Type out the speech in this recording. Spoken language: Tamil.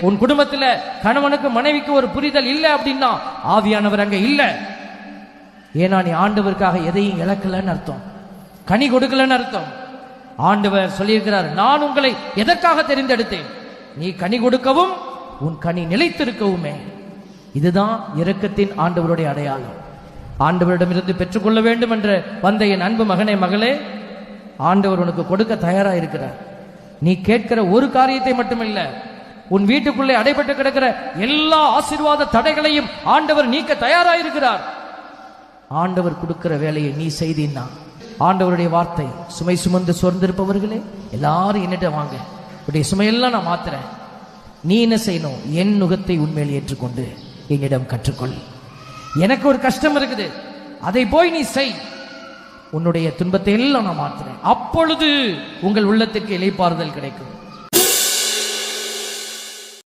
உன் குடும்பத்துல கணவனுக்கு மனைவிக்கு ஒரு புரிதல் இல்லை அப்படின்னா ஆவியானவர் அங்க இல்ல. ஏன்னா நீ ஆண்டவருக்காக எதையும் இழக்கலன்னு அர்த்தம், கனி கொடுக்கலன்னு அர்த்தம். ஆண்டவர் சொல்லியிருக்கிறார், நான் உங்களை எதற்காக தெரிந்தெடுத்தேன்? நீ கனி கொடுக்கவும் உன் கனி நிலைத்திருக்கவுமே. இதுதான் இரக்கத்தின் ஆண்டவருடைய அடையாளம். ஆண்டவரிடமிருந்து பெற்றுக்கொள்ள வேண்டும் என்று வந்த என் அன்பு மகனே மகளே, ஆண்டவர் உனக்கு கொடுக்க தயாரா இருக்கிறார். நீ கேட்கிற ஒரு காரியத்தை மட்டுமில்ல, உன் வீட்டுக்குள்ளே அடைபட்டு கிடக்கிற எல்லா ஆசீர்வாத தடைகளையும் ஆண்டவர் நீக்க தயாராயிருக்கிறார். ஆண்டவர் கொடுக்கிற வேலையை நீ செய்தீன்னா, ஆண்டவருடைய வார்த்தை, சுமை சுமந்து சோர்ந்திருப்பவர்களே எல்லாரும் என்னிட்ட வாங்க, உடைய சுமையெல்லாம் நான் மாத்துறேன். நீ என்ன செய்யணும்? என் நுகத்தை உண்மையில் ஏற்றுக்கொண்டு என்னிடம் கற்றுக்கொள். எனக்கு ஒரு கஷ்டம் இருக்குது, அதை போய் நீ செய். உன்னுடைய துன்பத்தை எல்லாம் நான் மாத்துறேன். அப்பொழுது உங்கள் உள்ளத்திற்கு இளைப்பாறுதல் கிடைக்கும்.